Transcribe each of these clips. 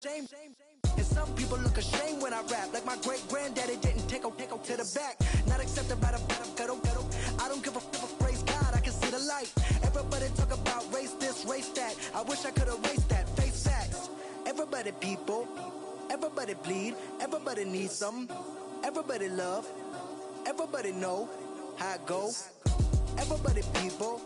And some people look ashamed when I rap, like my great granddaddy didn't take a to the back. Not accepted by the ghetto. I don't give a praise God, I can see the light. Everybody talk about race this, race that. I wish I could erase that. Face facts. Everybody people, everybody bleed, everybody needs something. Everybody love, everybody know how it go. Everybody people.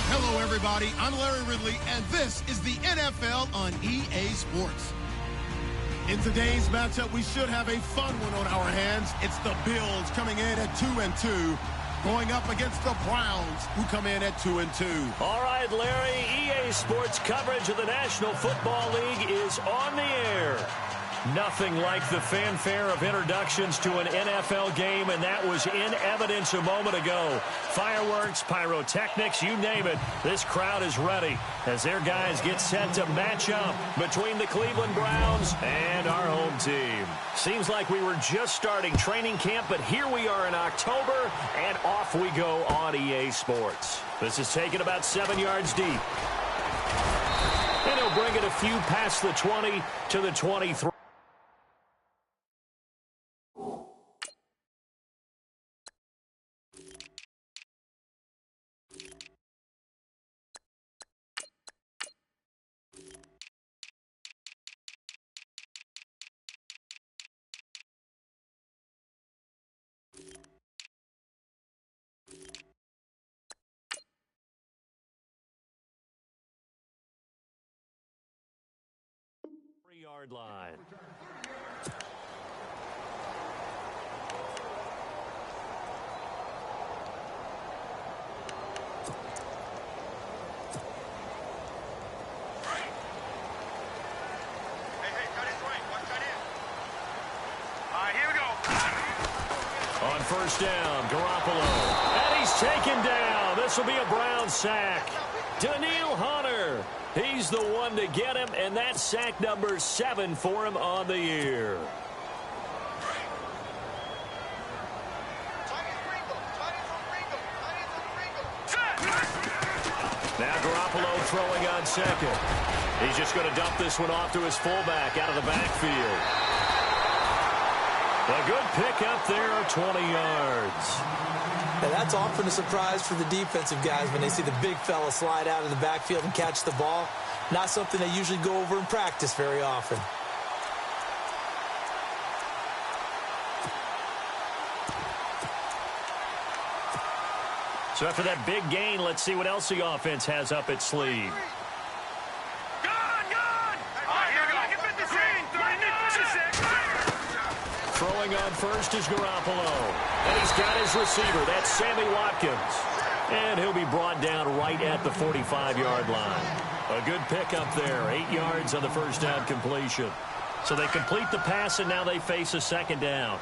Hello, everybody. I'm Larry Ridley, and this is the NFL on EA Sports. In today's matchup, we should have a fun one on our hands. It's the Bills coming in at 2-2, going up against the Browns, who come in at 2-2. All right, Larry, EA Sports coverage of the National Football League is on the air. Nothing like the fanfare of introductions to an NFL game, and that was in evidence a moment ago. Fireworks, pyrotechnics, you name it. This crowd is ready as their guys get set to match up between the Cleveland Browns and our home team. Seems like we were just starting training camp, but here we are in October, and off we go on EA Sports. This is taken about 7 yards deep. And he'll bring it a few past the 20 to the 23. Yard line. On first down, Garoppolo. And he's taken down. This will be a Brown sack. Daniil Hunter. He's the one to get him, and that's sack number 7 for him on the year. Now Garoppolo throwing on second. He's just going to dump this one off to his fullback out of the backfield. A good pickup there, 20 yards. And that's often a surprise for the defensive guys when they see the big fella slide out of the backfield and catch the ball. Not something they usually go over in practice very often. So after that big gain, let's see what else the offense has up its sleeve. Throwing on first is Garoppolo. And he's got his receiver. That's Sammy Watkins. And he'll be brought down right at the 45-yard line. A good pickup there. 8 yards on the first down completion. So they complete the pass, and now they face a second down.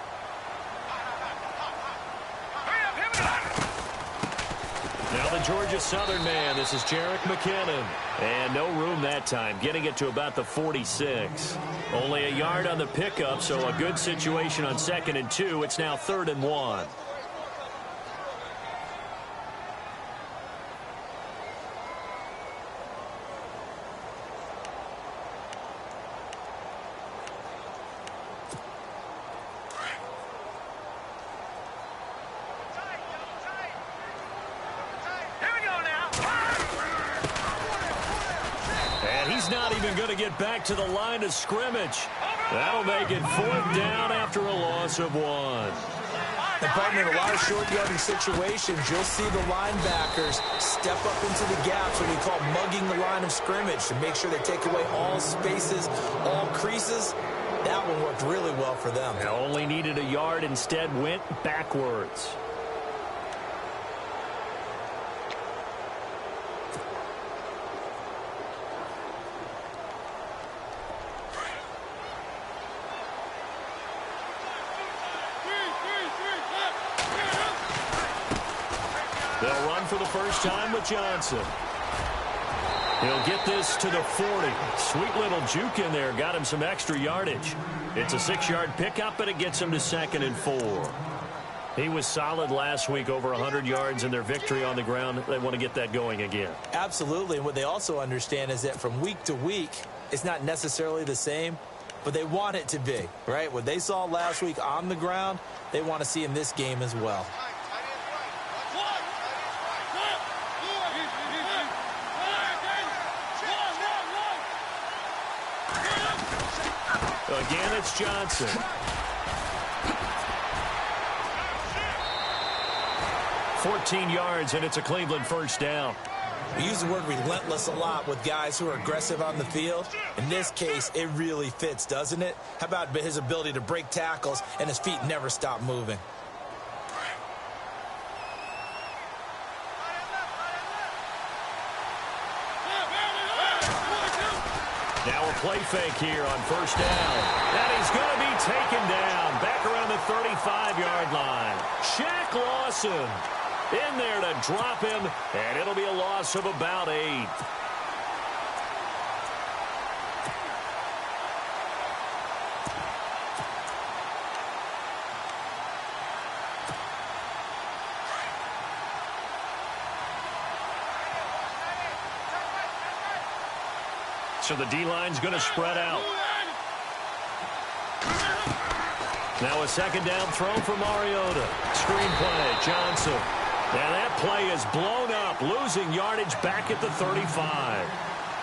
Now the Georgia Southern man. This is Jerick McKinnon. And no room that time, getting it to about the 46. Only a yard on the pickup, so a good situation on 2nd and 2. It's now 3rd and 1. Going to get back to the line of scrimmage. That'll make it 4th down after a loss of 1. And partner, in a lot of short yardage situations, you'll see the linebackers step up into the gaps, what we call mugging the line of scrimmage, to make sure they take away all spaces, all creases. That one worked really well for them. They only needed a yard, instead went backwards. They'll run for the first time with Johnson. He'll get this to the 40. Sweet little juke in there. Got him some extra yardage. It's a 6-yard pickup, but it gets him to 2nd and 4. He was solid last week, over 100 yards in their victory on the ground. They want to get that going again. Absolutely. And what they also understand is that from week to week, it's not necessarily the same, but they want it to be, right? What they saw last week on the ground, they want to see in this game as well. Again, it's Johnson. 14 yards, and it's a Cleveland first down. We use the word relentless a lot with guys who are aggressive on the field. In this case, it really fits, doesn't it? How about his ability to break tackles and his feet never stop moving? Now a play fake here on first down. And he's going to be taken down back around the 35-yard line. Shaq Lawson in there to drop him, and it'll be a loss of about 8. So the D-line's going to spread out. Now a second down throw for Mariota. Screen play, Johnson. And that play is blown up, losing yardage back at the 35.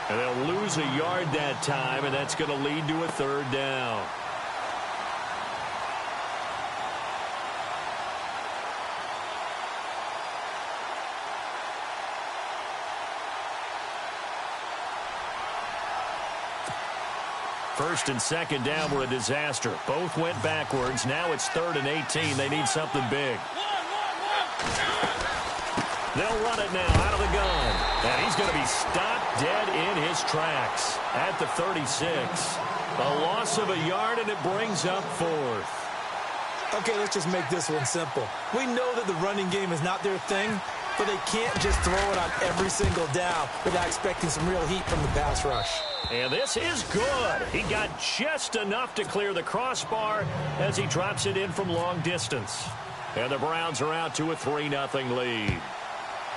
And they'll lose a yard that time, and that's going to lead to a third down. First and second down were a disaster. Both went backwards. Now it's 3rd and 18. They need something big. They'll run it now out of the gun. And he's going to be stopped dead in his tracks at the 36. A loss of a yard, and it brings up 4th. Okay, let's just make this one simple. We know that the running game is not their thing, but they can't just throw it on every single down without expecting some real heat from the pass rush. And this is good. He got just enough to clear the crossbar as he drops it in from long distance. And the Browns are out to a 3-0 lead.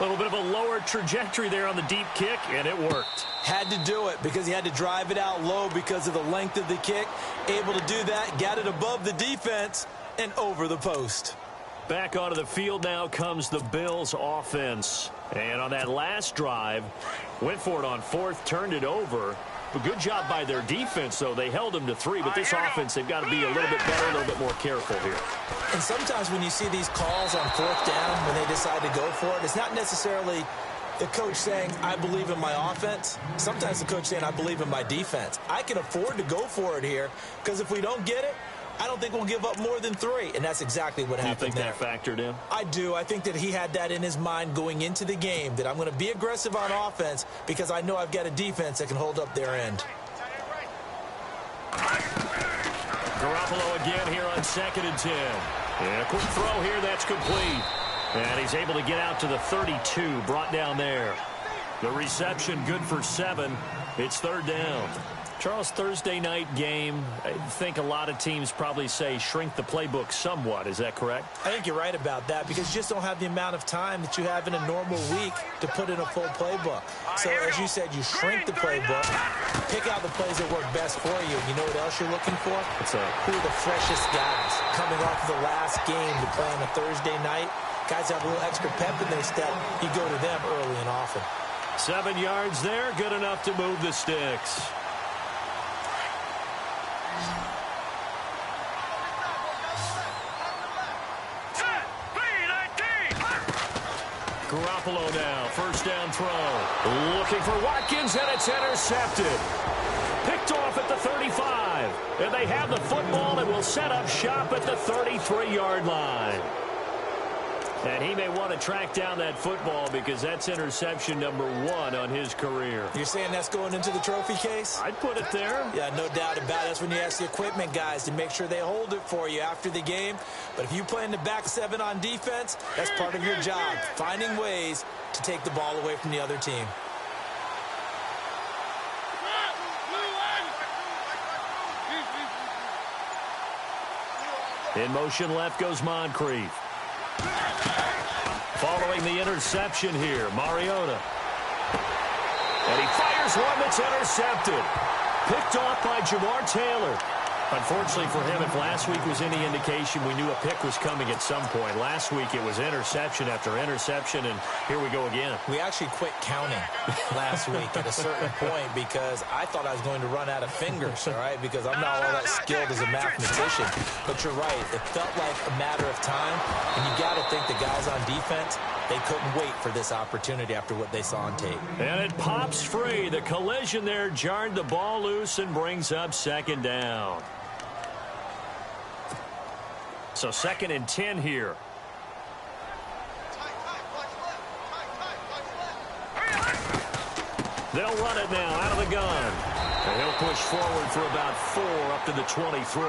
A little bit of a lower trajectory there on the deep kick, and it worked. Had to do it because he had to drive it out low because of the length of the kick. Able to do that, got it above the defense and over the post. Back onto the field now comes the Bills offense. And on that last drive, went for it on 4th, turned it over. A good job by their defense, though. They held them to 3, but this offense, they've got to be a little bit better, a little bit more careful here. And sometimes when you see these calls on 4th down, when they decide to go for it, it's not necessarily the coach saying, I believe in my offense. Sometimes the coach saying, I believe in my defense. I can afford to go for it here because if we don't get it, I don't think we'll give up more than 3, and that's exactly what happened there. Do you think that factored in? I do. I think that he had that in his mind going into the game, that I'm going to be aggressive on offense because I know I've got a defense that can hold up their end. Garoppolo again here on 2nd and 10. And a quick throw here, that's complete. And he's able to get out to the 32, brought down there. The reception good for 7. It's 3rd down. Charles, Thursday night game, I think a lot of teams probably say shrink the playbook somewhat. Is that correct? I think you're right about that because you just don't have the amount of time that you have in a normal week to put in a full playbook. So, as you said, you shrink the playbook, pick out the plays that work best for you. You know what else you're looking for? Who are the freshest guys coming off of the last game to play on a Thursday night? Guys have a little extra pep in their step. You go to them early and often. 7 yards there, good enough to move the sticks. Garoppolo now, first down throw. Looking for Watkins, and it's intercepted. Picked off at the 35. And they have the football and will set up shop at the 33-yard line. And he may want to track down that football because that's interception number 1 on his career. You're saying that's going into the trophy case? I'd put it there. Yeah, no doubt about it. That's when you ask the equipment guys to make sure they hold it for you after the game. But if you play in the back 7 on defense, that's part of your job, finding ways to take the ball away from the other team. In motion left goes Moncrief. Following the interception here, Mariota. And he fires one that's intercepted. Picked off by Jamar Taylor. Unfortunately for him, if last week was any indication, we knew a pick was coming at some point. Last week it was interception after interception, and here we go again. We actually quit counting last week at a certain point because I thought I was going to run out of fingers, all right, because I'm not all that skilled as a mathematician. But you're right. It felt like a matter of time, and you got to think the guys on defense, they couldn't wait for this opportunity after what they saw on tape. And it pops free. The collision there jarred the ball loose and brings up second down. So 2nd and 10 here. They'll run it now out of the gun. And he'll push forward for about 4 up to the 23.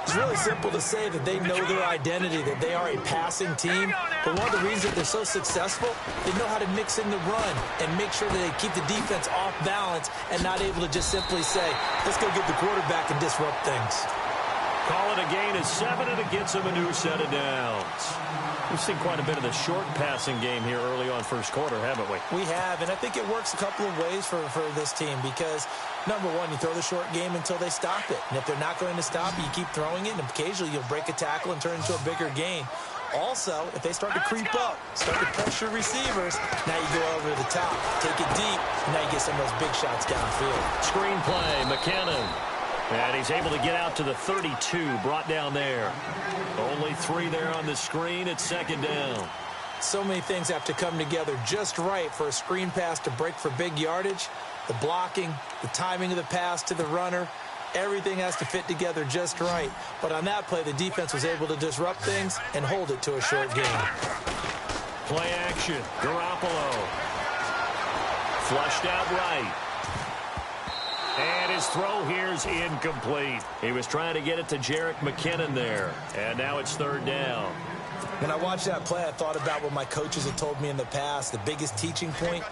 It's really simple to say that they know their identity, that they are a passing team. But one of the reasons that they're so successful, they know how to mix in the run and make sure that they keep the defense off balance and not able to just simply say, let's go get the quarterback and disrupt things. Call it a gain of 7, and it gets them a new set of downs. We've seen quite a bit of the short passing game here early on first quarter, haven't we? We have, and I think it works a couple of ways for this team because, number one, you throw the short game until they stop it. And if they're not going to stop it, you keep throwing it, and occasionally you'll break a tackle and turn it into a bigger gain. Also, if they start to creep up, start to pressure receivers, now you go over the top, take it deep, and now you get some of those big shots downfield. Screen play, McKinnon. And he's able to get out to the 32, brought down there. Only 3 there on the screen. It's 2nd down. So many things have to come together just right for a screen pass to break for big yardage. The blocking, the timing of the pass to the runner, everything has to fit together just right. But on that play, the defense was able to disrupt things and hold it to a short gain. Play action. Garoppolo. Flushed out right. And his throw here is incomplete. He was trying to get it to Jerick McKinnon there. And now it's 3rd down. When I watched that play, I thought about what my coaches had told me in the past. The biggest teaching point,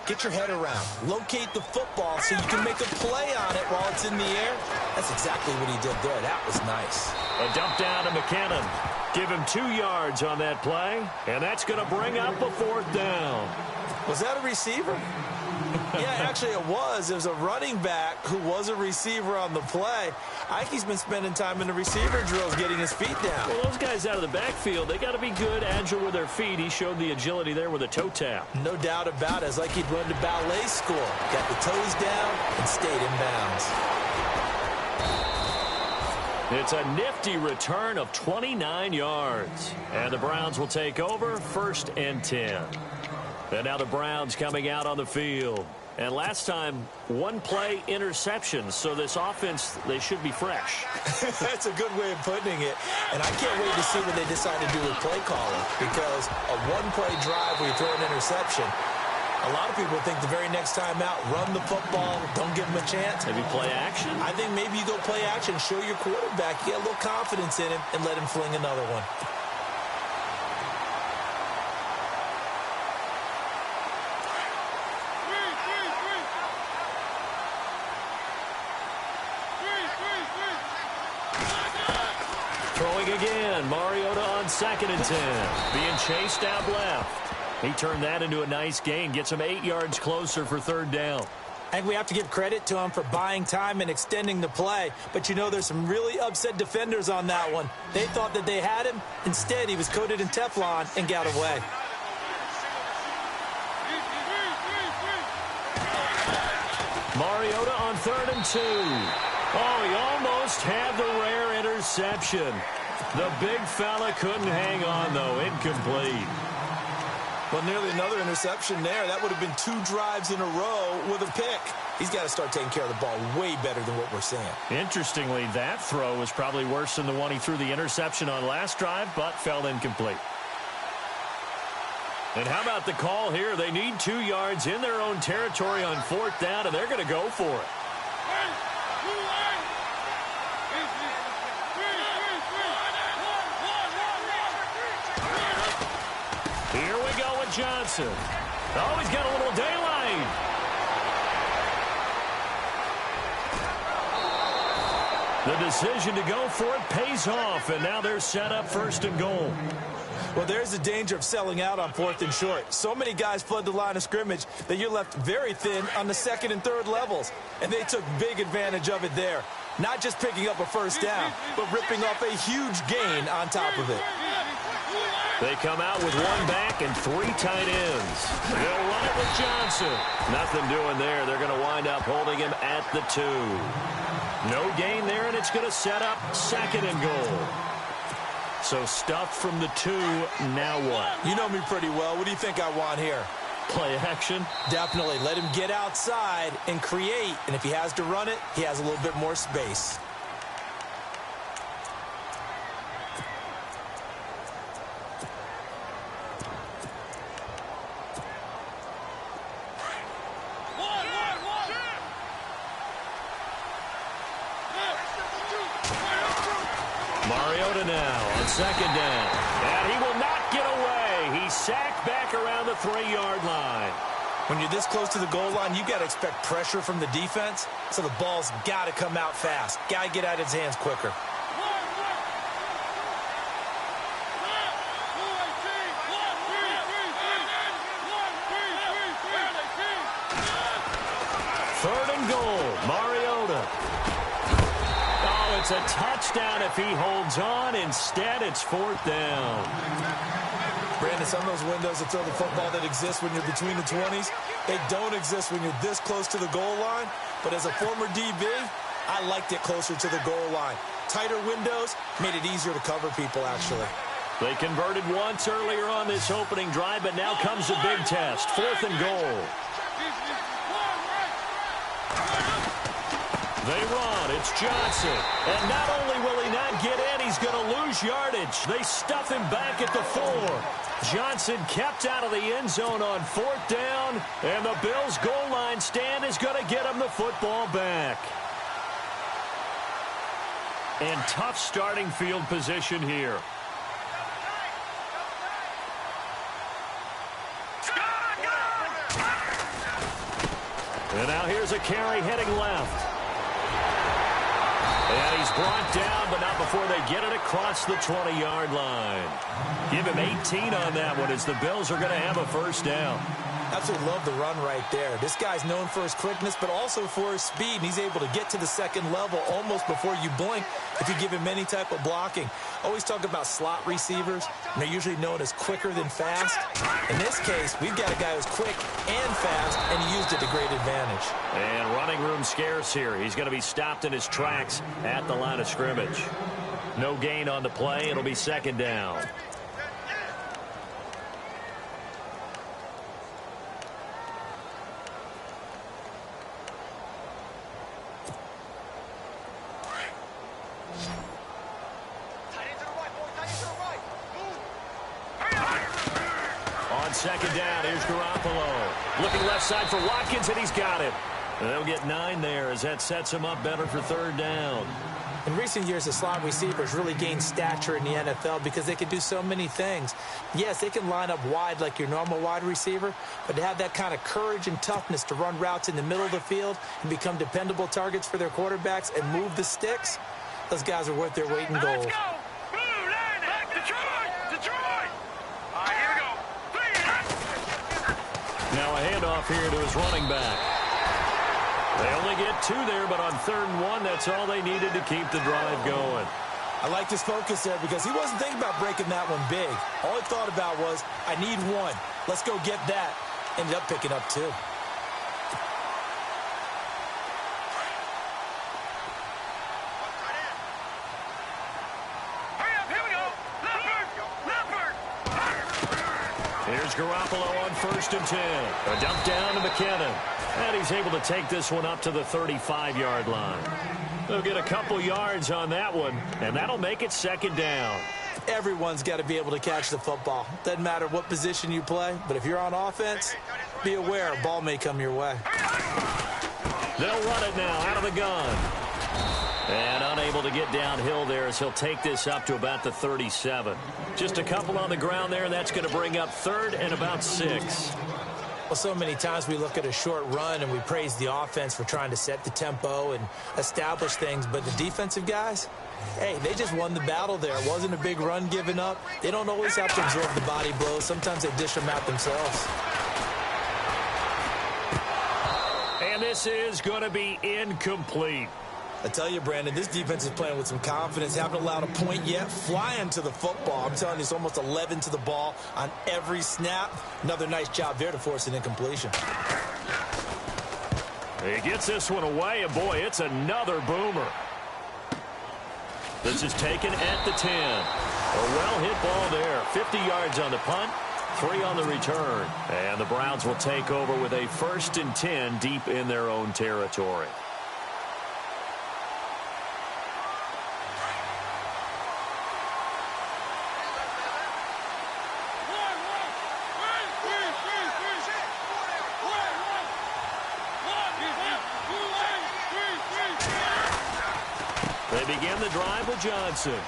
get your head around. Locate the football so you can make a play on it while it's in the air. That's exactly what he did there. That was nice. A dump down to McKinnon. Give him 2 yards on that play. And that's going to bring up a 4th down. Was that a receiver? Yeah, actually it was. It was a running back who was a receiver on the play. I think he's been spending time in the receiver drills getting his feet down. Well, those guys out of the backfield, they got to be good, agile with their feet. He showed the agility there with a toe tap. No doubt about it. It's like he'd run to ballet school. Got the toes down and stayed in bounds. It's a nifty return of 29 yards. And the Browns will take over 1st and 10. And now the Browns coming out on the field. And last time, 1-play interception. So this offense, they should be fresh. That's a good way of putting it. And I can't wait to see what they decide to do with play calling. Because a 1-play drive where you throw an interception, a lot of people think the very next time out, run the football, don't give them a chance. Maybe play action? I think maybe you go play action, show your quarterback, you get a little confidence in him, and let him fling another one. Throwing again, Mariota on 2nd and 10. Being chased out left. He turned that into a nice gain, gets him 8 yards closer for 3rd down. I think we have to give credit to him for buying time and extending the play. But, you know, there's some really upset defenders on that one. They thought that they had him. Instead, he was coated in Teflon and got away. Mariota on 3rd and 2. Oh, he almost had the rare interception. The big fella couldn't hang on, though. Incomplete. Well, nearly another interception there. That would have been 2 drives in a row with a pick. He's got to start taking care of the ball way better than what we're seeing. Interestingly, that throw was probably worse than the one he threw the interception on last drive, but fell incomplete. And how about the call here? They need 2 yards in their own territory on 4th down, and they're going to go for it. Here we go with Johnson. Oh, he's got a little daylight. The decision to go for it pays off, and now they're set up 1st and goal. Well, there's the danger of selling out on 4th and short. So many guys flood the line of scrimmage that you're left very thin on the 2nd and 3rd levels. And they took big advantage of it there. Not just picking up a 1st down, but ripping off a huge gain on top of it. They come out with 1 back and 3 tight ends. They'll run it with Johnson. Nothing doing there. They're going to wind up holding him at the 2. No gain there, and it's going to set up 2nd and goal. So stuffed from the 2, now what? You know me pretty well. What do you think I want here? Play action? Definitely. Let him get outside and create. And if he has to run it, he has a little bit more space. Mariota now on 2nd down. And he will not get away. He's sacked back around the 3-yard line. When you're this close to the goal line, you got to expect pressure from the defense. So the ball's got to come out fast. Got to get out of his hands quicker. Third and goal. Mariota. Oh, it's a touchdown if he holds on. Instead, it's 4th down. Brandon, some of those windows to throw the football that exist when you're between the 20s, they don't exist when you're this close to the goal line. But as a former DB, I liked it closer to the goal line. Tighter windows made it easier to cover people, actually. They converted once earlier on this opening drive, but now comes a big test. 4th and goal. They run. It's Johnson. And not only will he not get in, he's going to lose yardage. They stuff him back at the 4. Johnson kept out of the end zone on 4th down, and the Bills' goal line stand is going to get him the football back. And tough starting field position here. And now here's a carry heading left. And he's brought down, but not before they get it across the 20-yard line. Give him 18 on that one as the Bills are going to have a 1st down. Absolutely love the run right there. This guy's known for his quickness, but also for his speed. And he's able to get to the 2nd level almost before you blink if you give him any type of blocking. Always talk about slot receivers, and they're usually known as quicker than fast. In this case, we've got a guy who's quick and fast, and he used it to great advantage. And running room scarce here. He's going to be stopped in his tracks at the line of scrimmage. No gain on the play. It'll be 2nd down. On 2nd down, here's Garoppolo. Looking left side for Watkins, and he's got it. And they'll get 9 there as that sets him up better for 3rd down. In recent years, the slot receivers really gained stature in the NFL because they can do so many things. Yes, they can line up wide like your normal wide receiver, but to have that kind of courage and toughness to run routes in the middle of the field and become dependable targets for their quarterbacks and move the sticks, those guys are worth their weight in gold. Now a handoff here to his running back. They only get 2 there, but on 3rd and 1, that's all they needed to keep the drive going. I liked his focus there because he wasn't thinking about breaking that one big. All he thought about was, I need 1. Let's go get that. Ended up picking up 2. Here's Garoppolo on 1st and 10. A dump down to McKinnon. And he's able to take this one up to the 35-yard line. They'll get a couple yards on that one, and that'll make it 2nd down. Everyone's got to be able to catch the football. Doesn't matter what position you play, but if you're on offense, be aware a ball may come your way. They'll run it now out of the gun. And unable to get downhill there as he'll take this up to about the 37. Just a couple on the ground there, and that's going to bring up 3rd and about 6. Well, so many times we look at a short run and we praise the offense for trying to set the tempo and establish things, but the defensive guys, hey, they just won the battle there. It wasn't a big run given up. They don't always have to absorb the body blows. Sometimes they dish them out themselves. And this is going to be incomplete. I tell you, Brandon, this defense is playing with some confidence. Haven't allowed a point yet. Flying to the football. I'm telling you, it's almost 11 to the ball on every snap. Another nice job there to force an incompletion. He gets this one away, and boy, it's another boomer. This is taken at the 10. A well-hit ball there. 50 yards on the punt, 3 on the return. And the Browns will take over with a 1st and 10 deep in their own territory. They begin the drive with Johnson.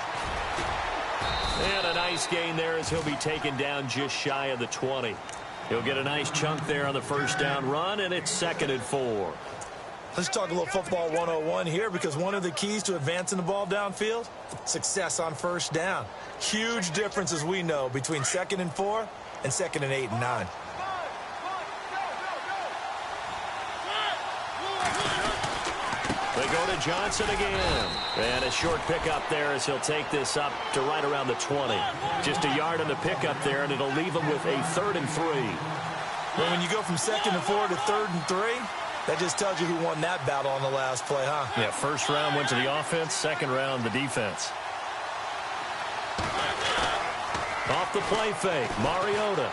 And a nice gain there as he'll be taken down just shy of the 20. He'll get a nice chunk there on the first down run, and it's 2nd and 4. Let's talk a little football 101 here, because one of the keys to advancing the ball downfield, success on first down. Huge difference, as we know, between 2nd and 4 and 2nd and 8 and 9. They go to Johnson again. And a short pickup there as he'll take this up to right around the 20. Just a yard on the pickup there, and it'll leave him with a 3rd and 3. Well, when you go from 2nd and 4 to 3rd and 3, that just tells you who won that battle on the last play, huh? Yeah, first round went to the offense, second round the defense. Off the play fake, Mariota.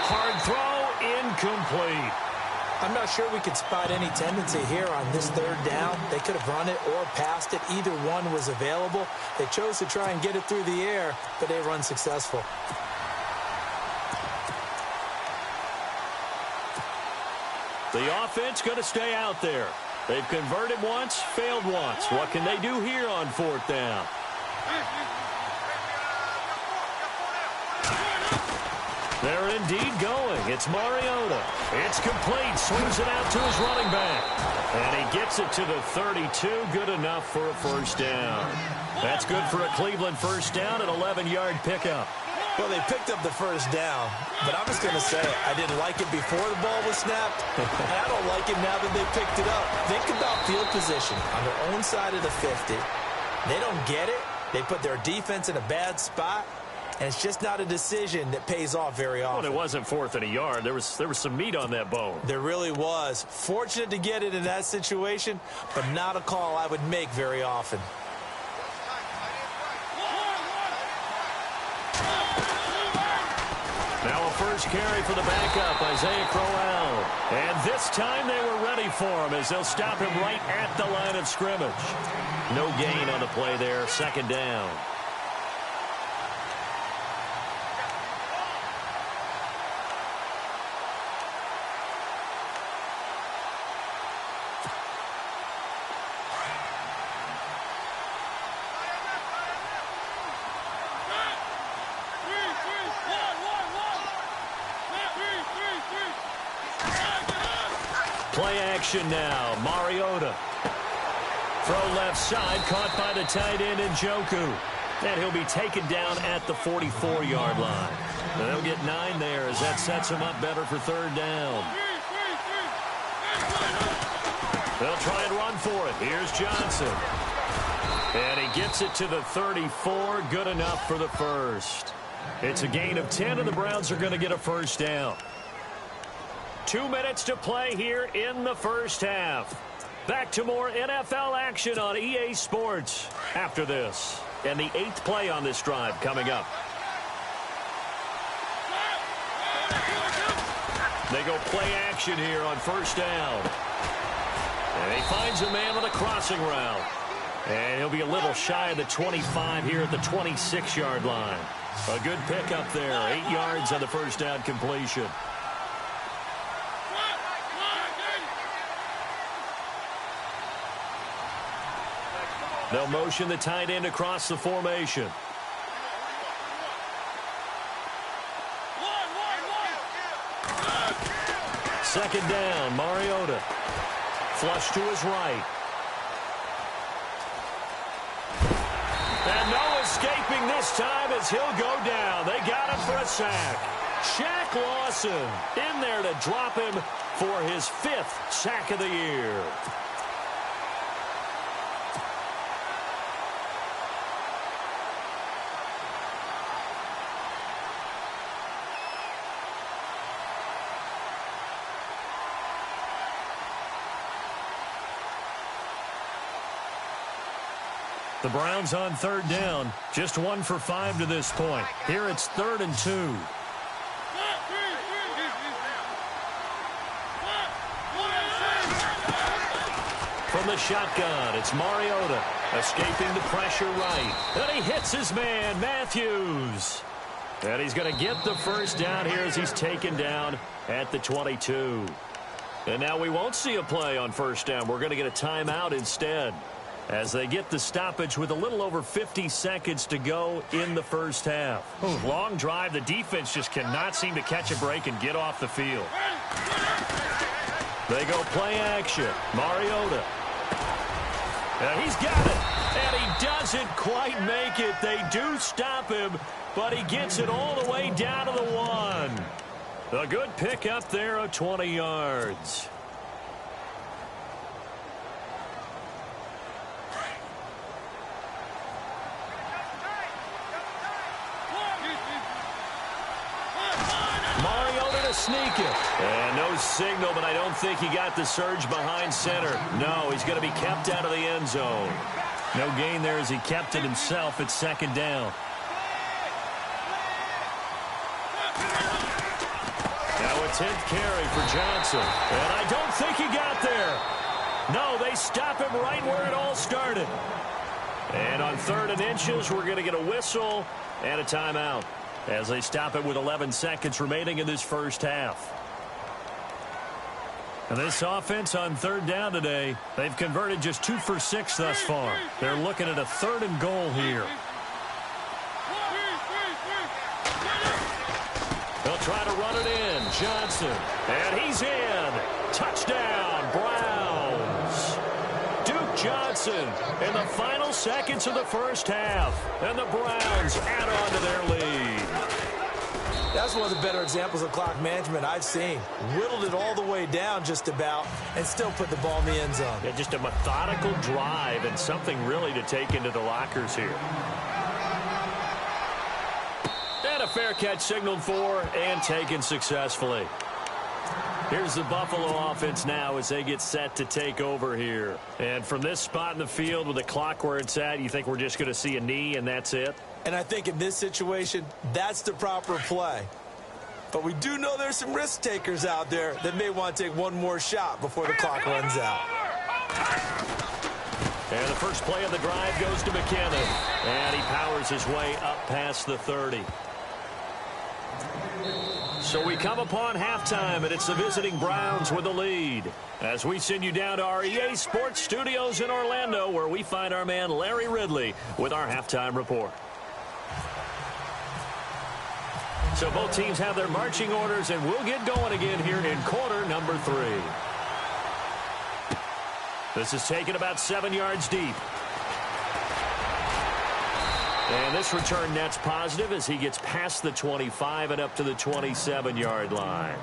Hard throw, incomplete. I'm not sure we could spot any tendency here on this 3rd down. They could have run it or passed it. Either one was available. They chose to try and get it through the air, but they were unsuccessful. The offense going to stay out there. They've converted once, failed once. What can they do here on 4th down? They're indeed going. It's Mariota. It's complete. Swings it out to his running back. And he gets it to the 32. Good enough for a first down. That's good for a Cleveland first down, an 11-yard pickup. Well, they picked up the first down, but I'm just going to say I didn't like it before the ball was snapped, and I don't like it now that they picked it up. Think about field position on their own side of the 50. They don't get it. They put their defense in a bad spot, and it's just not a decision that pays off very often. Well, it wasn't 4th and a yard. There was some meat on that bone. There really was. Fortunate to get it in that situation, but not a call I would make very often. Now a first carry for the backup, Isaiah Crowell. And this time they were ready for him as they'll stop him right at the line of scrimmage. No gain on the play there, 2nd down. Play action now. Mariota. Throw left side, caught by the tight end Njoku. And he'll be taken down at the 44-yard line. And they'll get 9 there as that sets him up better for 3rd down. They'll try and run for it. Here's Johnson. And he gets it to the 34. Good enough for the first. It's a gain of 10, and the Browns are going to get a first down. 2 minutes to play here in the first half. Back to more NFL action on EA Sports after this. And the 8th play on this drive coming up. They go play action here on first down. And he finds a man on a crossing route. And he'll be a little shy of the 25 here at the 26-yard line. A good pickup there. 8 yards on the first down completion. They'll motion the tight end across the formation. Second down, Mariota. Flush to his right. And no escaping this time as he'll go down. They got him for a sack. Shaq Lawson in there to drop him for his 5th sack of the year. The Browns on third down. Just 1 for 5 to this point. Here it's 3rd and 2. From the shotgun, it's Mariota. Escaping the pressure right. And he hits his man, Matthews. And he's going to get the first down here as he's taken down at the 22. And now we won't see a play on first down. We're going to get a timeout instead, as they get the stoppage with a little over 50 seconds to go in the first half. Long drive. The defense just cannot seem to catch a break and get off the field. They go play action. Mariota. And he's got it. And he doesn't quite make it. They do stop him, but he gets it all the way down to the 1. A good pick up there of 20 yards. Sneak it. And no signal, but I don't think he got the surge behind center. No, he's going to be kept out of the end zone. No gain there as he kept it himself at second down. Now a 10th carry for Johnson. And I don't think he got there. No, they stop him right where it all started. And on 3rd and inches, we're going to get a whistle and a timeout, as they stop it with 11 seconds remaining in this first half. And this offense on 3rd down today, they've converted just 2 for 6 thus far. They're looking at a 3rd and goal here. They'll try to run it in. Johnson. And he's in. Touchdown, Browns. Duke Johnson in the final seconds of the first half. And the Browns add on to their lead. That's one of the better examples of clock management I've seen. Whittled it all the way down just about and still put the ball in the end zone. Yeah, just a methodical drive and something really to take into the lockers here. And a fair catch signaled for and taken successfully. Here's the Buffalo offense now as they get set to take over here. And from this spot in the field with the clock where it's at, you think we're just going to see a knee and that's it? And I think in this situation, that's the proper play. But we do know there's some risk takers out there that may want to take one more shot before the clock runs out. And the first play of the drive goes to McKinnon. And he powers his way up past the 30. So we come upon halftime, and it's the visiting Browns with the lead. As we send you down to our EA Sports Studios in Orlando, where we find our man Larry Ridley with our halftime report. So both teams have their marching orders, and we'll get going again here in quarter number 3. This is taken about 7 yards deep. And this return net's positive as he gets past the 25 and up to the 27-yard line.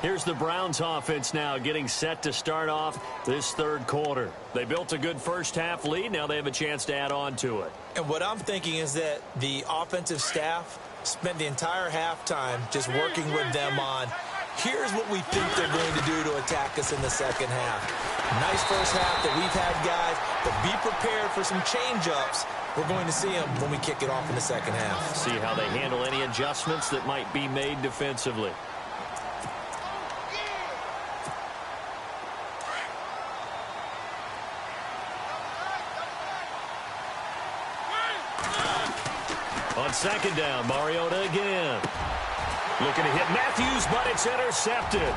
Here's the Browns offense now getting set to start off this third quarter. They built a good first half lead. Now they have a chance to add on to it. And what I'm thinking is that the offensive staff spent the entire halftime just working with them on, here's what we think they're going to do to attack us in the second half. Nice first half that we've had, guys, but be prepared for some change-ups. We're going to see them when we kick it off in the second half. See how they handle any adjustments that might be made defensively. On second down, Mariota again. Looking to hit Matthews, but it's intercepted.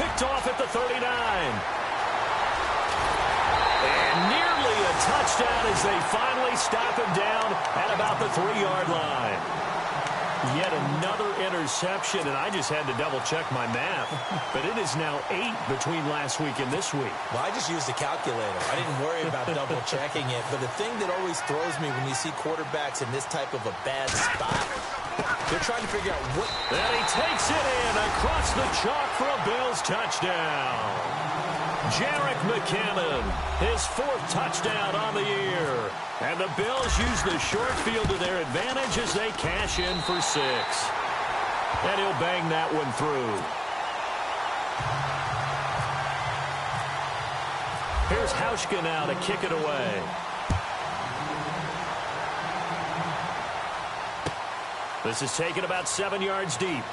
Picked off at the 39. And nearly a touchdown as they finally stop him down at about the 3-yard line. Yet another interception, and I just had to double-check my math. But it is now 8 between last week and this week. Well, I just used a calculator. I didn't worry about double-checking it. But the thing that always throws me when you see quarterbacks in this type of a bad spot, they're trying to figure out what... And he takes it in across the chalk for a Bills touchdown. Jerick McKinnon, his 4th touchdown on the year. And the Bills use the short field to their advantage as they cash in for 6. And he'll bang that one through. Here's Hauschka now to kick it away. This is taken about 7 yards deep.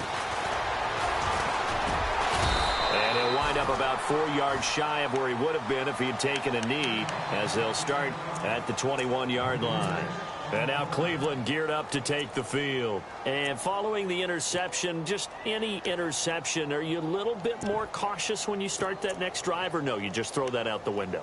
And he'll wind up about 4 yards shy of where he would have been if he had taken a knee, as they'll start at the 21-yard line. And now Cleveland geared up to take the field. And following the interception, just any interception, are you a little bit more cautious when you start that next drive, or no, you just throw that out the window?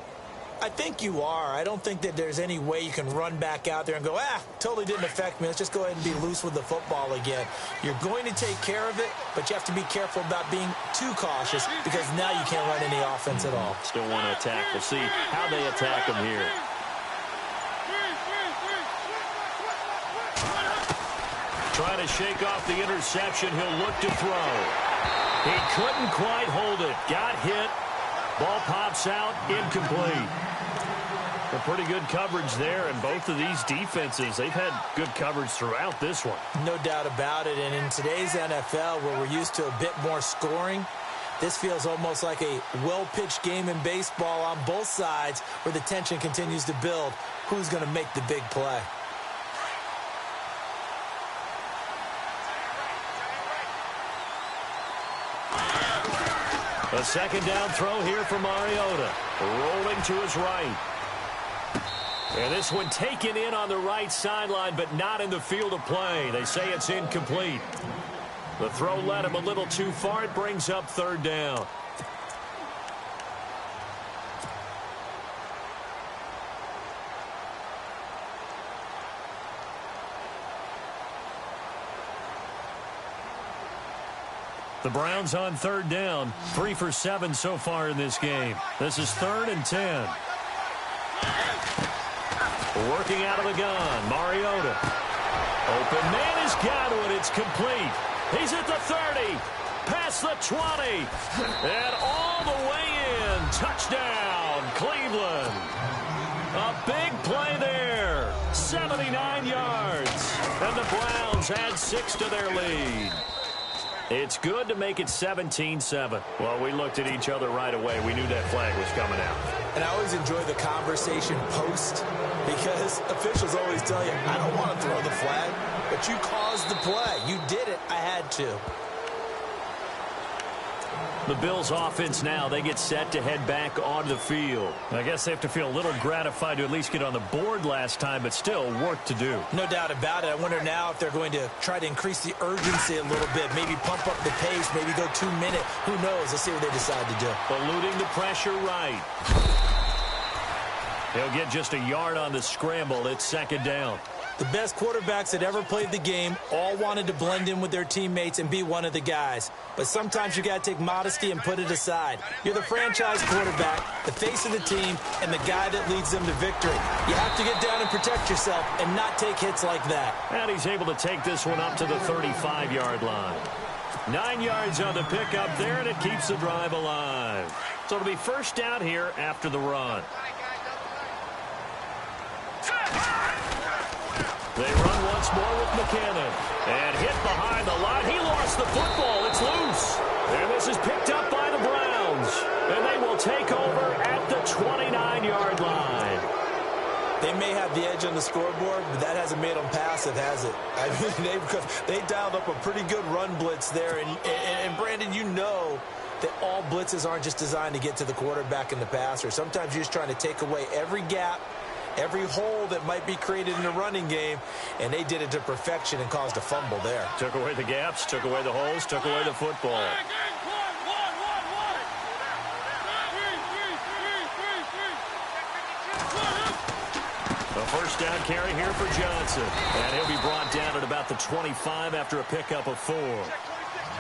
I think you are. I don't think that there's any way you can run back out there and go, totally didn't affect me. Let's just go ahead and be loose with the football again. You're going to take care of it, but you have to be careful about being too cautious because now you can't run any offense at all. Still want to attack. We'll see how they attack him here. Trying to shake off the interception. He'll look to throw. He couldn't quite hold it. Got hit. Ball pops out. Incomplete. A pretty good coverage there, and both of these defenses, they've had good coverage throughout this one. No doubt about it, and in today's NFL, where we're used to a bit more scoring, this feels almost like a well-pitched game in baseball on both sides where the tension continues to build. Who's going to make the big play? A second down throw here for Mariota. Rolling to his right. And this one taken in on the right sideline, but not in the field of play. They say it's incomplete. The throw led him a little too far. It brings up 3rd down. The Browns on 3rd down. 3 for 7 so far in this game. This is 3rd and 10. Working out of the gun. Mariota. Open man has got it. It's complete. He's at the 30. Past the 20. And all the way in. Touchdown, Cleveland. A big play there. 79 yards. And the Browns add 6 to their lead. It's good to make it 17-7. Well, we looked at each other right away. We knew that flag was coming out. And I always enjoy the conversation post because officials always tell you, I don't want to throw the flag, but you caused the play. You did it. I had to. The Bills offense now, they get set to head back onto the field. I guess they have to feel a little gratified to at least get on the board last time, but still work to do. No doubt about it. I wonder now if they're going to try to increase the urgency a little bit, maybe pump up the pace, maybe go 2 minute. Who knows? Let's see what they decide to do. Eluding the pressure right. He'll get just a yard on the scramble. It's 2nd down. The best quarterbacks that ever played the game all wanted to blend in with their teammates and be one of the guys. But sometimes you got to take modesty and put it aside. You're the franchise quarterback, the face of the team, and the guy that leads them to victory. You have to get down and protect yourself and not take hits like that. And he's able to take this one up to the 35-yard line. 9 yards on the pickup there, and it keeps the drive alive. So it'll be 1st down here after the run. They run once more with McKinnon. And hit behind the line. He lost the football. It's loose. And this is picked up by the Browns. And they will take over at the 29-yard line. They may have the edge on the scoreboard, but that hasn't made them passive, has it? I mean, they dialed up a pretty good run blitz there. And Brandon, you know that all blitzes aren't just designed to get to the quarterback and the passer. Sometimes you're just trying to take away every gap, every hole that might be created in the running game, and they did it to perfection and caused a fumble there. Took away the gaps, took away the holes, took away the football. A first down carry here for Johnson. And he'll be brought down at about the 25 after a pickup of 4.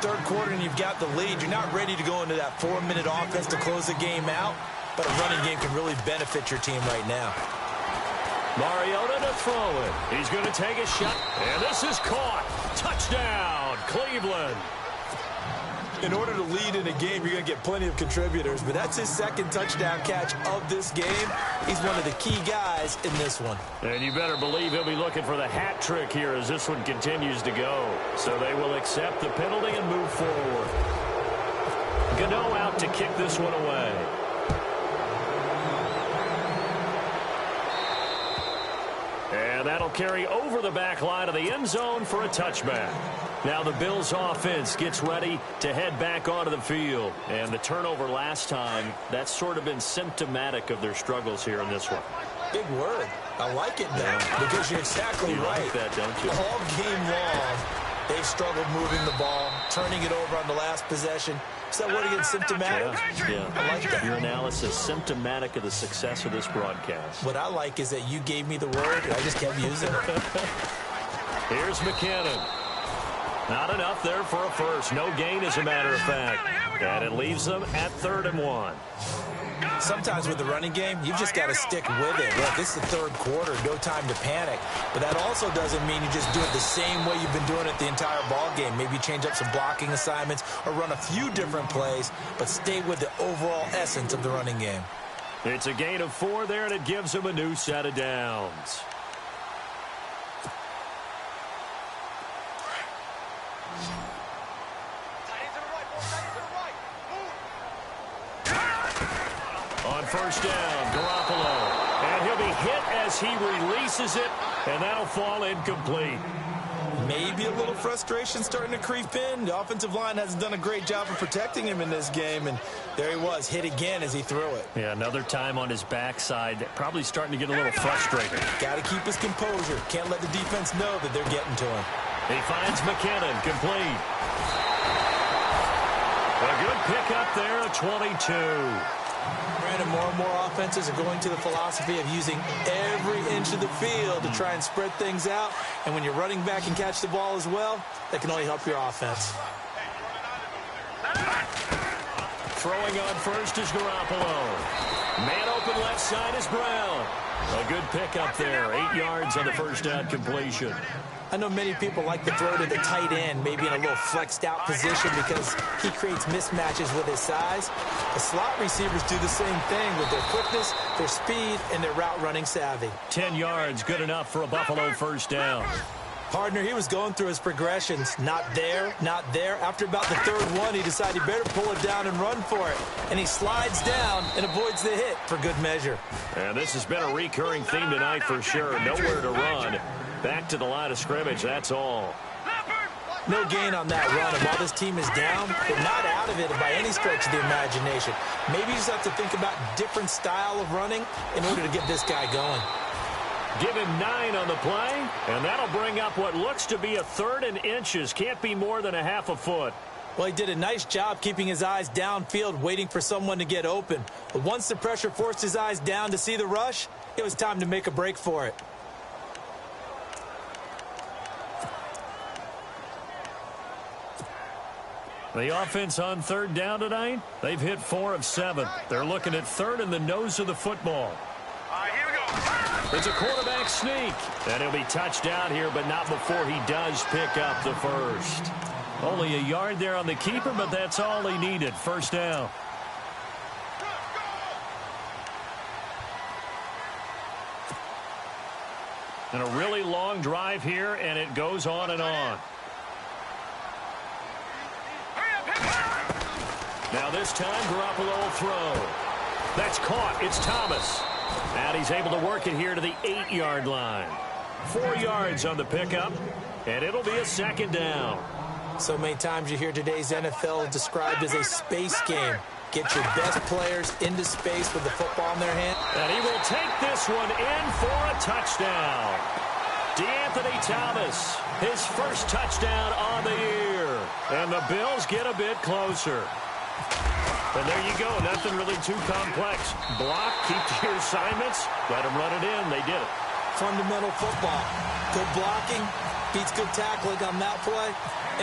Third quarter and you've got the lead. You're not ready to go into that 4-minute offense to close the game out, but a running game can really benefit your team right now. Mariota to throw it. He's going to take a shot, and this is caught. Touchdown, Cleveland. In order to lead in a game, you're going to get plenty of contributors, but that's his second touchdown catch of this game. He's one of the key guys in this one. And you better believe he'll be looking for the hat trick here as this one continues to go. So they will accept the penalty and move forward. Gano out to kick this one away. And that'll carry over the back line of the end zone for a touchback. Now the Bills offense gets ready to head back onto the field. And the turnover last time, that's sort of been symptomatic of their struggles here in this one. Big word. I like it now because you're exactly right. Like that, don't you? All game long, they've struggled moving the ball, turning it over on the last possession. Is that word again, symptomatic? Yeah. I like that. Your analysis, symptomatic of the success of this broadcast. What I like is that you gave me the word, and I just kept using it. Here's McKinnon. Not enough there for a first. No gain, as a matter of fact. And it leaves them at 3rd and 1. Sometimes with the running game, you've just got to stick with it. Look, this is the third quarter, no time to panic. But that also doesn't mean you just do it the same way you've been doing it the entire ball game. Maybe change up some blocking assignments or run a few different plays, but stay with the overall essence of the running game. It's a gain of 4 there, and it gives them a new set of downs. On first down, Garoppolo. And he'll be hit as he releases it, and that'll fall incomplete. Maybe a little frustration starting to creep in. The offensive line hasn't done a great job of protecting him in this game, and there he was, hit again as he threw it. Yeah, another time on his backside, probably starting to get a little frustrated. Got to keep his composure. Can't let the defense know that they're getting to him. He finds McKinnon, complete. A good pickup there, a 22. Brandon, more and more offenses are going to the philosophy of using every inch of the field to try and spread things out. And when you're running back and catch the ball as well, that can only help your offense. Throwing on first is Garoppolo. Man open left side is Brown. A good pickup there. 8 yards on the first down completion. I know many people like to throw to the tight end, maybe in a little flexed out position because he creates mismatches with his size. The slot receivers do the same thing with their quickness, their speed, and their route running savvy. 10 yards, good enough for a Buffalo first down. Partner, he was going through his progressions. Not there, not there. After about the third one, he decided he better pull it down and run for it. And he slides down and avoids the hit for good measure. And this has been a recurring theme tonight for sure. Nowhere to run. Back to the line of scrimmage, that's all. No gain on that run. And while this team is down, they're not out of it by any stretch of the imagination. Maybe you just have to think about different style of running in order to get this guy going. Give him 9 on the play, and that'll bring up what looks to be a 3rd and inches. Can't be more than a half a foot. Well, he did a nice job keeping his eyes downfield, waiting for someone to get open. But once the pressure forced his eyes down to see the rush, it was time to make a break for it. The offense on 3rd down tonight, they've hit 4 of 7. They're looking at 3rd in the nose of the football. Here we go. It's a quarterback sneak. And he'll be touched down here, but not before he does pick up the first. Only a yard there on the keeper, but that's all he needed. First down. And a really long drive here, and it goes on and on. Now this time, Garoppolo will throw. That's caught. It's Thomas. And he's able to work it here to the 8-yard line. 4 yards on the pickup, and it'll be a 2nd down. So many times you hear today's NFL described as a space game. Get your best players into space with the football in their hand. And he will take this one in for a touchdown. DeAnthony Thomas, his first touchdown on the year. And the Bills get a bit closer. And there you go. Nothing really too complex. Block, keep to your assignments, let them run it in. They did it. fundamental football. Good blocking, beats good tackling on that play.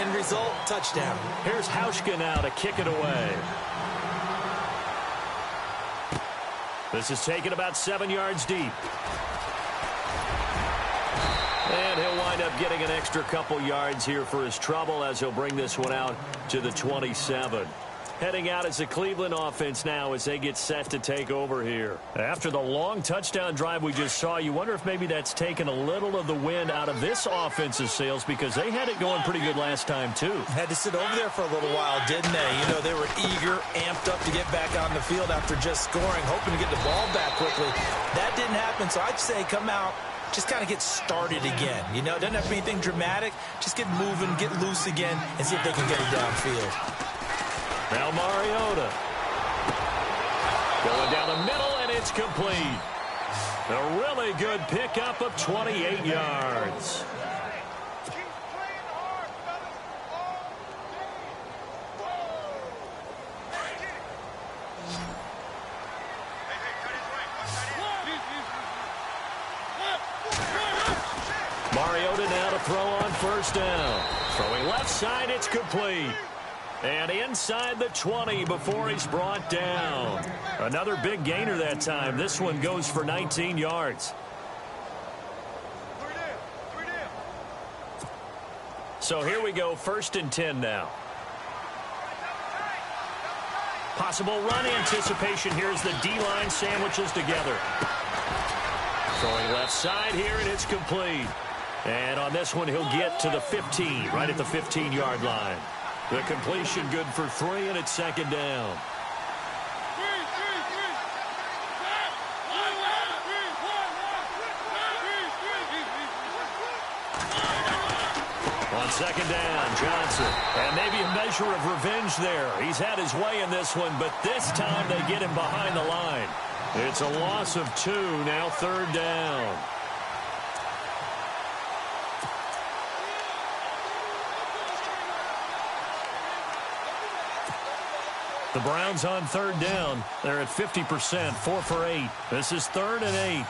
End result, touchdown. Here's Hauschka now to kick it away. This is taken about 7 yards deep. And he'll wind up getting an extra couple yards here for his trouble as he'll bring this one out to the 27. Heading out as the Cleveland offense now as they get set to take over here. After the long touchdown drive we just saw, you wonder if maybe that's taken a little of the wind out of this offense's sails because they had it going pretty good last time too. Had to sit over there for a little while, didn't they? You know, they were eager, amped up to get back on the field after just scoring, hoping to get the ball back quickly. That didn't happen, so I'd say come out, just kind of get started again. You know, it doesn't have to be anything dramatic. Just get moving, get loose again, and see if they can get it downfield. Now Mariota. Going down the middle, and it's complete. A really good pickup of 28 yards. Mariota now to throw on first down. Throwing left side, it's complete. And inside the 20 before he's brought down. Another big gainer that time. This one goes for 19 yards. So here we go, 1st and 10 now. Possible run anticipation here as the D-line sandwiches together. Throwing left side here, and it's complete. And on this one, he'll get to the 15, right at the 15-yard line. The completion good for 3, and it's 2nd down. On 2nd down, Johnson. And maybe a measure of revenge there. He's had his way in this one, but this time they get him behind the line. It's a loss of 2, now 3rd down. The Browns on 3rd down. They're at 50%, 4 for 8. This is 3rd and 8.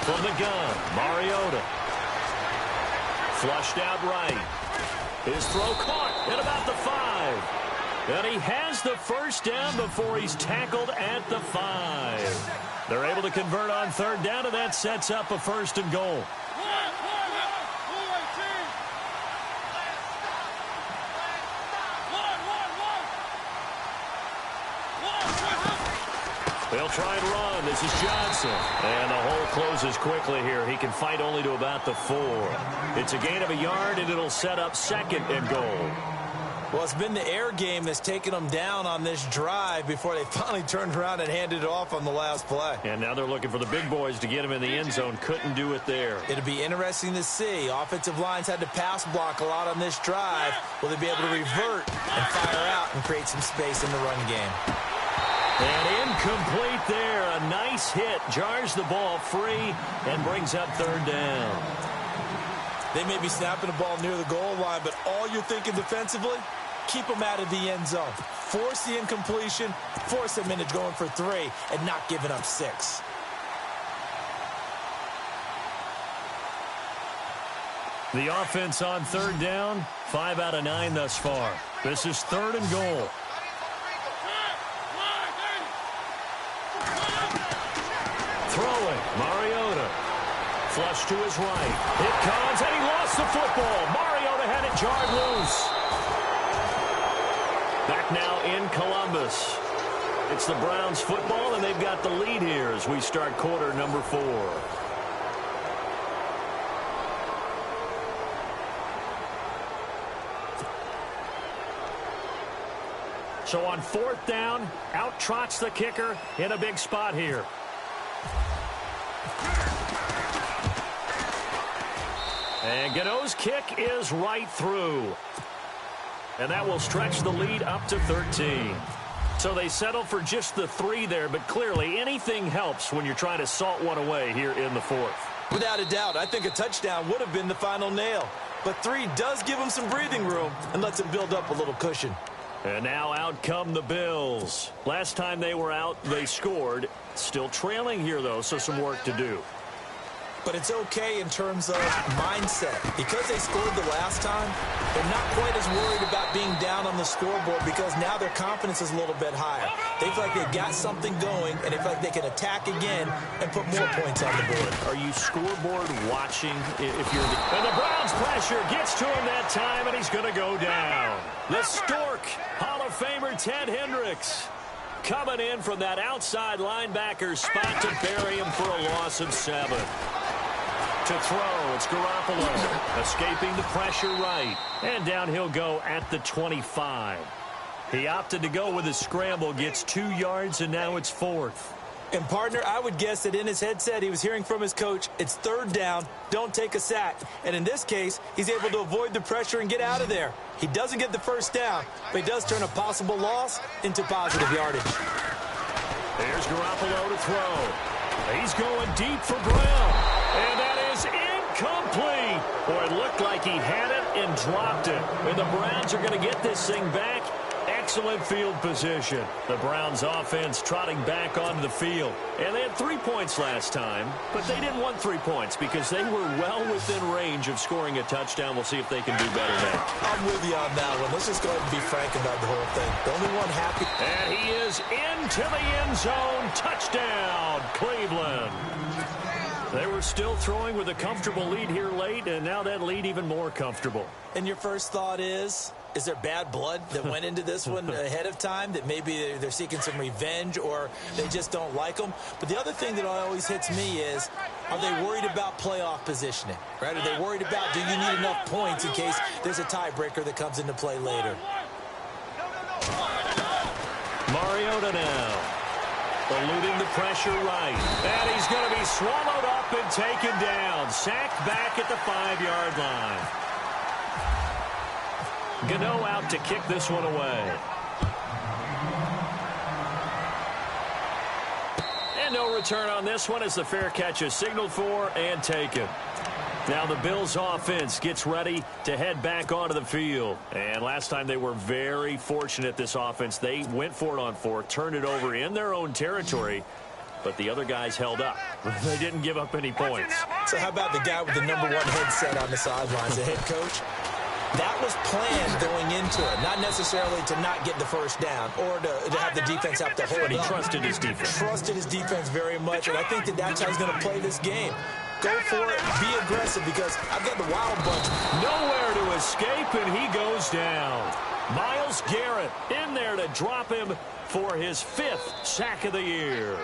From the gun, Mariota. Flushed out right. His throw caught at about the 5. And he has the first down before he's tackled at the 5. They're able to convert on 3rd down, and that sets up a 1st and goal. They'll try and run. This is Johnson. And the hole closes quickly here. He can fight only to about the 4. It's a gain of a yard, and it'll set up 2nd and goal. Well, it's been the air game that's taken them down on this drive before they finally turned around and handed it off on the last play. And now they're looking for the big boys to get him in the end zone. Couldn't do it there. It'll be interesting to see. Offensive lines had to pass block a lot on this drive. Will they be able to revert and fire out and create some space in the run game? And incomplete there. A nice hit. Jars the ball free and brings up 3rd down. They may be snapping the ball near the goal line, but all you're thinking defensively, keep them out of the end zone. Force the incompletion, force them into going for 3, and not giving up 6. The offense on 3rd down, 5 out of 9 thus far. This is 3rd and goal. Throwing, Mariota. Flush to his right. It comes, and he lost the football. Mariota had it jarred loose. Back now in Columbus. It's the Browns football, and they've got the lead here as we start quarter number 4. So on 4th down, out trots the kicker in a big spot here. And Gano's kick is right through. And that will stretch the lead up to 13. So they settle for just the 3 there, but clearly anything helps when you're trying to salt one away here in the 4th. Without a doubt, I think a touchdown would have been the final nail. but 3 does give him some breathing room and lets him build up a little cushion. And now out come the Bills. Last time they were out, they scored. Still trailing here, though, so some work to do. But it's okay in terms of mindset. Because they scored the last time, they're not quite as worried about being down on the scoreboard because now their confidence is a little bit higher. They feel like they've got something going, and they feel like they can attack again and put more points on the board. Are you scoreboard watching if you're the... And the Browns pressure gets to him that time, and he's going to go down. The Stork, Hall of Famer Ted Hendricks, coming in from that outside linebacker spot to bury him for a loss of 7. To throw, it's Garoppolo, escaping the pressure right. And down he'll go at the 25. He opted to go with a scramble, gets 2 yards, and now it's 4th. And, partner, I would guess that in his headset he was hearing from his coach, it's 3rd down, don't take a sack. And in this case, he's able to avoid the pressure and get out of there. He doesn't get the 1st down, but he does turn a possible loss into positive yardage. There's Garoppolo to throw. He's going deep for Brown. And that is incomplete. Boy, it looked like he had it and dropped it. And the Browns are going to get this thing back. Excellent field position. The Browns offense trotting back onto the field. And they had 3 points last time, but they didn't want 3 points because they were well within range of scoring a touchdown. We'll see if they can do better now. I'm with you on that one. Let's just go ahead and be frank about the whole thing. The only one happy. And he is into the end zone. Touchdown, Cleveland. They were still throwing with a comfortable lead here late, and now that lead even more comfortable. And your first thought is there bad blood that went into this one ahead of time, that maybe they're seeking some revenge or they just don't like them? But the other thing that always hits me is, are they worried about playoff positioning? Right? Are they worried about, do you need enough points in case there's a tiebreaker that comes into play later? Mariota now, eluding the pressure right. And he's going to be swallowed up and taken down. Sacked back at the 5-yard line. Gano out to kick this one away. And no return on this one as the fair catch is signaled for and taken. Now the Bills offense gets ready to head back onto the field. And last time they were very fortunate, this offense. They went for it on 4th, turned it over in their own territory, but the other guys held up. They didn't give up any points. So how about the guy with the #1 headset on the sidelines, the head coach? That was planned going into it, not necessarily to not get the 1st down or to have the defense have to hold But he up. trusted his defense. Trusted his defense very much, and I think that's how he's going to play this game. Go for it, be aggressive, because I've got the wild bunch. Nowhere to escape, and he goes down. Myles Garrett in there to drop him for his 5th sack of the year.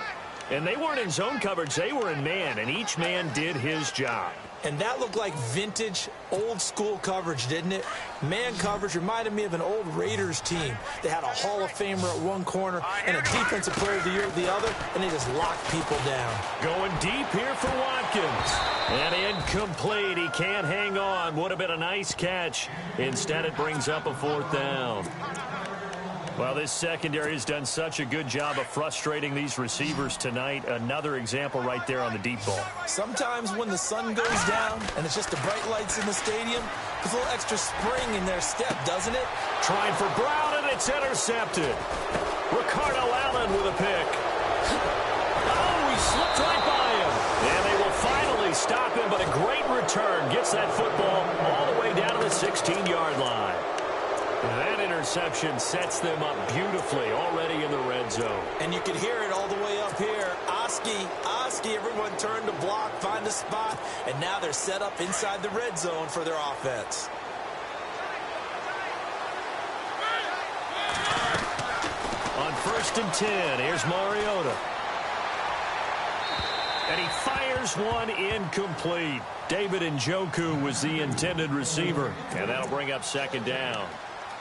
And they weren't in zone coverage, they were in man, and each man did his job. And that looked like vintage, old-school coverage, didn't it? Man coverage reminded me of an old Raiders team. They had a Hall of Famer at one corner and a Defensive Player of the Year at the other, and they just locked people down. Going deep here for Watkins. And incomplete. He can't hang on. Would have been a nice catch. Instead, it brings up a 4th down. Well, this secondary has done such a good job of frustrating these receivers tonight. Another example right there on the deep ball. Sometimes when the sun goes down and it's just the bright lights in the stadium, there's a little extra spring in their step, doesn't it? Trying for Brown, and it's intercepted. Ricardo Allen with a pick. Oh, he slipped right by him. And they will finally stop him, but a great return. Gets that football all the way down to the 16-yard line. That interception sets them up beautifully already in the red zone. And you can hear it all the way up here. Oski, everyone turned to block, find a spot, and now they're set up inside the red zone for their offense. On 1st and 10, here's Mariota. And he fires one incomplete. David Njoku was the intended receiver, and that'll bring up 2nd down.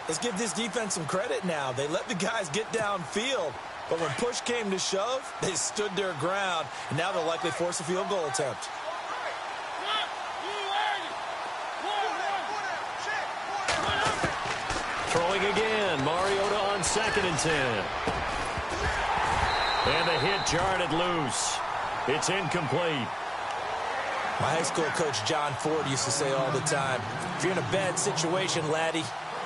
Let's give this defense some credit now. They let the guys get downfield, but when push came to shove, they stood their ground, and now they'll likely force a field goal attempt. Throwing again, Mariota on 2nd and 10. And the hit jarred it loose. It's incomplete. My high school coach, John Ford, used to say all the time, if you're in a bad situation, laddie,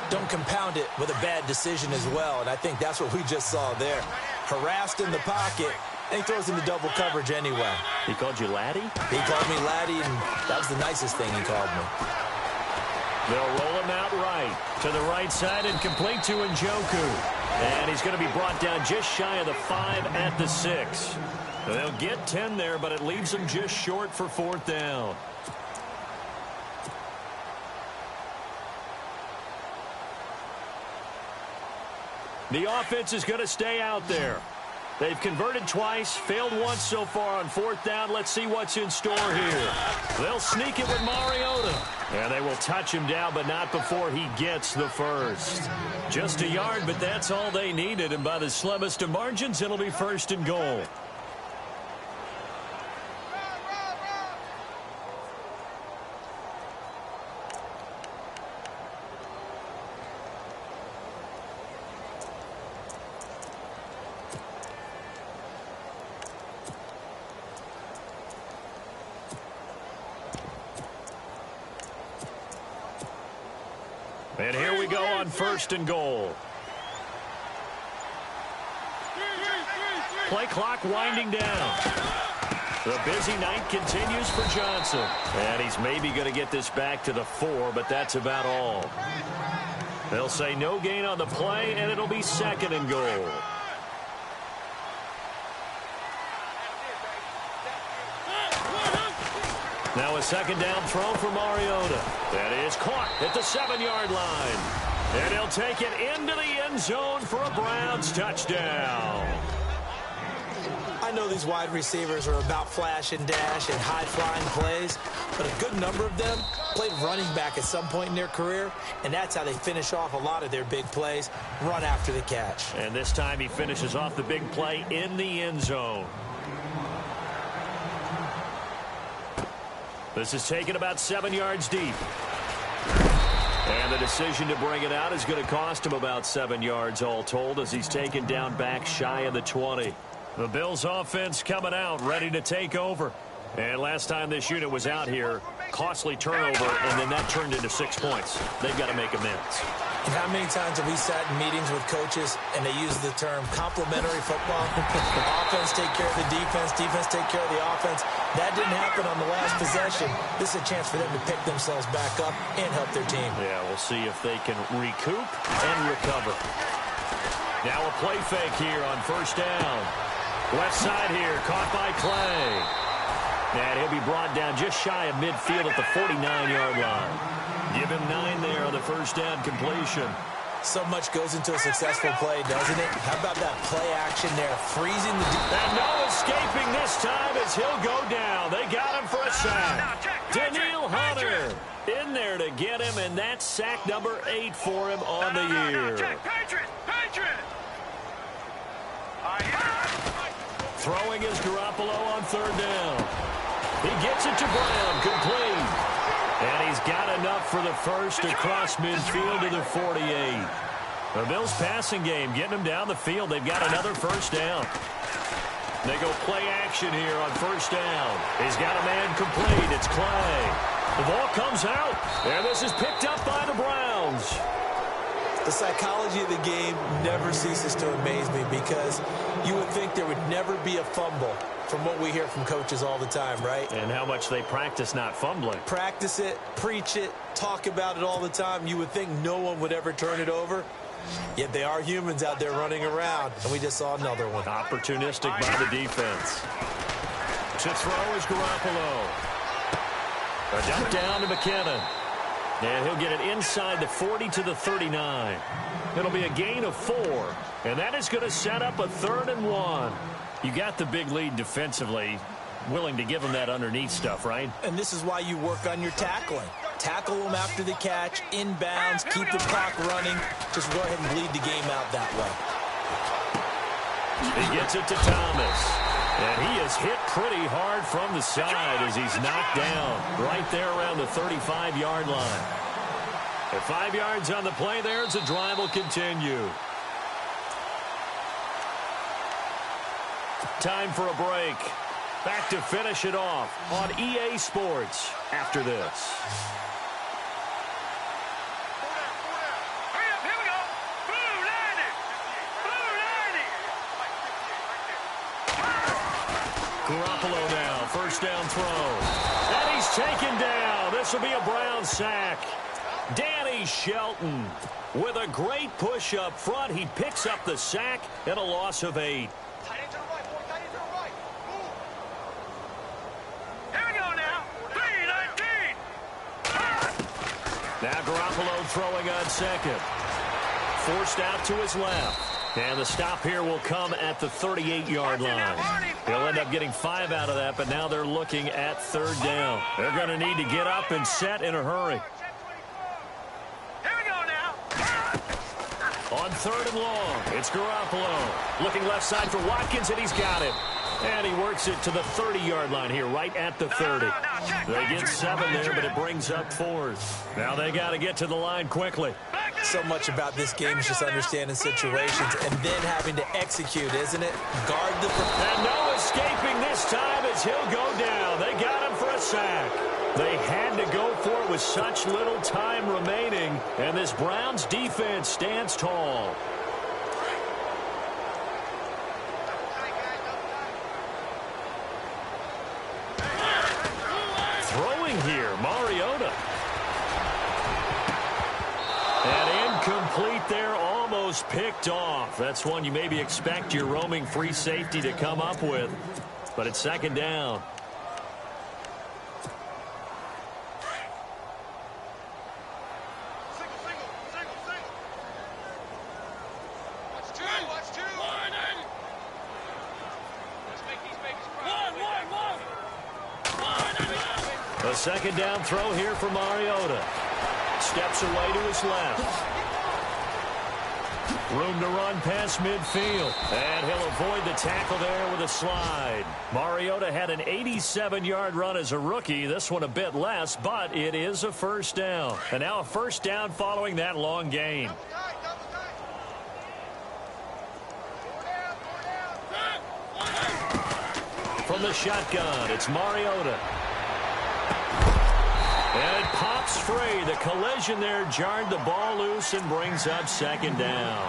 don't compound it with a bad decision as well. And I think that's what we just saw there. Harassed in the pocket, and he throws into double coverage anyway. He called you laddie? He called me laddie, and that was the nicest thing he called me. They'll roll him out right to the right side and complete to Njoku. And he's going to be brought down just shy of the 5 at the 6. They'll get 10 there, but it leaves them just short for 4th down. The offense is going to stay out there. They've converted twice, failed once so far on 4th down. Let's see what's in store here. They'll sneak it with Mariota. And they will touch him down, but not before he gets the first. Just a yard, but that's all they needed. And by the slimmest of margins, it'll be 1st and goal. And here we go on 1st and goal. Play clock winding down. The busy night continues for Johnson. And he's maybe going to get this back to the 4, but that's about all. They'll say no gain on the play, and it'll be 2nd and goal. Now a 2nd down throw for Mariota. That is caught at the 7-yard line. And he'll take it into the end zone for a Browns touchdown. I know these wide receivers are about flash and dash and high-flying plays, but a good number of them played running back at some point in their career, and that's how they finish off a lot of their big plays, run after the catch. And this time he finishes off the big play in the end zone. This is taken about 7 yards deep. And the decision to bring it out is going to cost him about 7 yards all told as he's taken down back shy of the 20. The Bills offense coming out ready to take over. And last time this unit was out here, costly turnover, and then that turned into 6 points. They've got to make amends. And how many times have we sat in meetings with coaches and they use the term complementary football? Offense take care of the defense, defense take care of the offense. That didn't happen on the last possession. This is a chance for them to pick themselves back up and help their team. Yeah, we'll see if they can recoup and recover. Now a play fake here on 1st down. Left side here, caught by Clay. And he'll be brought down just shy of midfield at the 49-yard line. Give him 9 there on the 1st down completion. So much goes into a successful play, doesn't it? How about that play action there, freezing the and no escaping this time as he'll go down. They got him for a sack. Daniil Hunter in there to get him, and that's sack number 8 for him on the year. Throwing is Garoppolo on 3rd down. He gets it to Brown, complete. And he's got enough for the first across midfield to the 48. The Bills passing game getting them down the field. They've got another 1st down. They go play action here on 1st down. He's got a man complete. It's Clay. The ball comes out, and this is picked up by the Browns. The psychology of the game never ceases to amaze me because you would think there would never be a fumble from what we hear from coaches all the time, right? And how much they practice not fumbling. Practice it, preach it, talk about it all the time. You would think no one would ever turn it over. Yet they are humans out there running around, and we just saw another one. Opportunistic by the defense. To throw is Garoppolo. A dump down to McKinnon. And he'll get it inside the 40 to the 39. It'll be a gain of 4. And that is going to set up a 3rd and 1. You got the big lead defensively. Willing to give them that underneath stuff, right? And this is why you work on your tackling. Tackle them after the catch, inbounds, keep the clock running. Just go ahead and bleed the game out that way. He gets it to Thomas. And he is hit pretty hard from the side as he's knocked down right there around the 35-yard line. At 5 yards on the play there, the drive will continue. Time for a break. Back to finish it off on EA Sports after this. Here we go. Blue 90. Blue 90. Garoppolo now, first down throw. And he's taken down. This will be a Brown sack. Danny Shelton with a great push up front. He picks up the sack and a loss of 8. Tight end to the right, boy. Tight end to the right. Move. Here we go now. 3-19. Now Garoppolo throwing on second. Forced out to his left. And the stop here will come at the 38-yard line. He'll end up getting 5 out of that, but now they're looking at third down. They're going to need to get up and set in a hurry. Here we go now. On third and long, it's Garoppolo. Looking left side for Watkins, and he's got it. And he works it to the 30-yard line here, right at the 30. They get 7 there, but it brings up 4th. Now they got to get to the line quickly. So much about this game is just understanding situations and then having to execute, isn't it? Guard the... And no escaping this time as he'll go down. They got him for a sack. They had to go for it with such little time remaining, and this Browns defense stands tall. Throwing here, Mariota. And incomplete there, almost picked off. That's one you maybe expect your roaming free safety to come up with, but it's second down. A second down throw here for Mariota. Steps away to his left. Room to run past midfield. And he'll avoid the tackle there with a slide. Mariota had an 87-yard run as a rookie. This one a bit less, but it is a first down. And now a first down following that long gain. From the shotgun, it's Mariota. And it pops free. The collision there jarred the ball loose and brings up second down.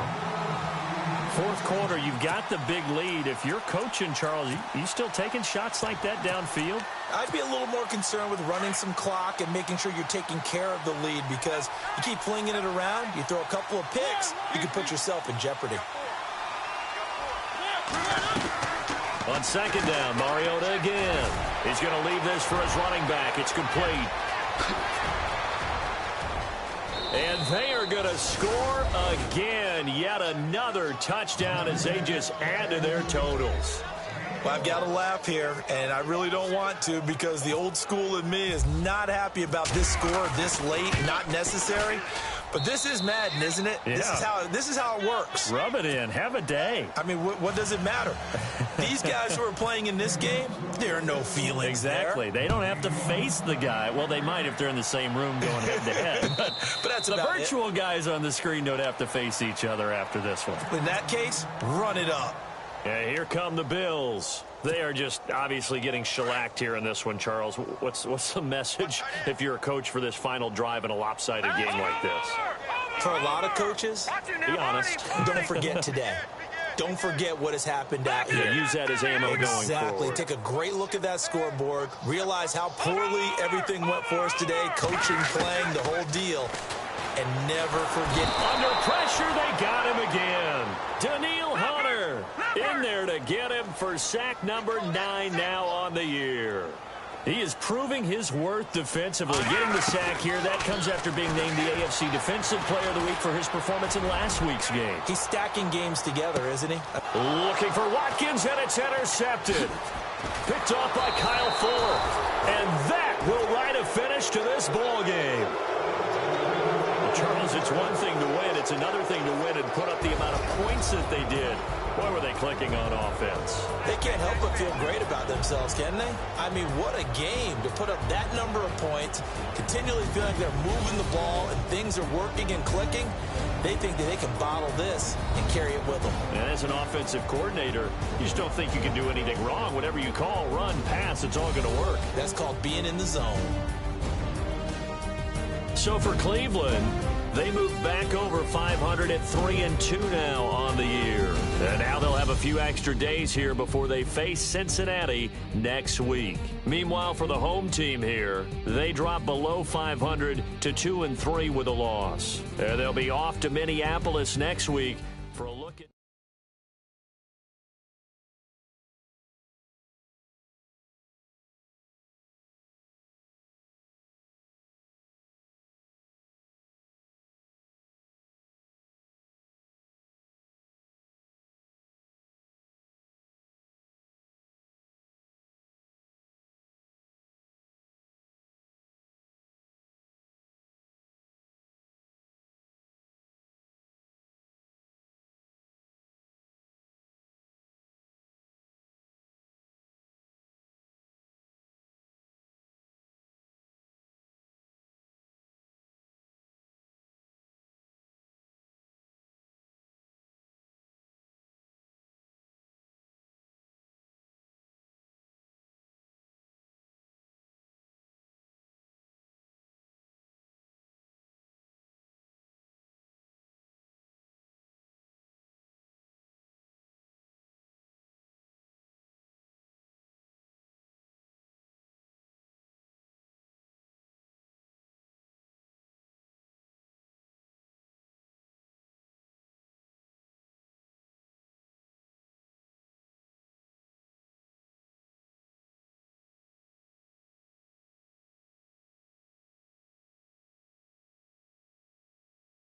Fourth quarter, you've got the big lead. If you're coaching, Charles, you still taking shots like that downfield? I'd be a little more concerned with running some clock and making sure you're taking care of the lead, because you keep flinging it around, you throw a couple of picks, you can put yourself in jeopardy. On second down, Mariota again. He's going to leave this for his running back. It's complete. And they are going to score again. Yet another touchdown as they just add to their totals. Well, I've got to laugh here, and I really don't want to, because the old school in me is not happy about this score this late, not necessary. But this is Madden, isn't it? Yeah. This is how it works. Rub it in. Have a day. I mean, what does it matter? These guys who are playing in this game, there are no feelings Exactly. there. They don't have to face the guy. Well, they might if they're in the same room going head-to-head. But that's the about virtual guys on the screen don't have to face each other after this one. In that case, run it up. Yeah, here come the Bills. They are just obviously getting shellacked here in this one, Charles. What's the message if you're a coach for this final drive in a lopsided game like this? For a lot of coaches, be honest, don't forget today. Don't forget what has happened out here. Use that as ammo going forward. Exactly. Take a great look at that scoreboard. Realize how poorly everything went for us today. Coaching, playing, the whole deal. And never forget. Under pressure, they got him again. Daniil Hunter in there to get him for sack number 9 now on the year. He is proving his worth defensively. Getting the sack here, that comes after being named the AFC Defensive Player of the Week for his performance in last week's game. He's stacking games together, isn't he? Looking for Watkins, and it's intercepted. Picked off by Kyle Fuller. And that will write a finish to this ball game. Charles, it's one thing to win. It's another thing to win and put up the amount of points that they did. Boy, were they clicking on offense. They can't help but feel great about themselves, can they? I mean, what a game to put up that number of points, continually feeling like they're moving the ball and things are working and clicking. They think that they can bottle this and carry it with them. And as an offensive coordinator, you just don't think you can do anything wrong. Whatever you call, run, pass, it's all going to work. That's called being in the zone. So for Cleveland, they move back over 500 at 3-2 now on the year. And now they'll have a few extra days here before they face Cincinnati next week. Meanwhile, for the home team here, they drop below 500 to 2-3 with a loss. And they'll be off to Minneapolis next week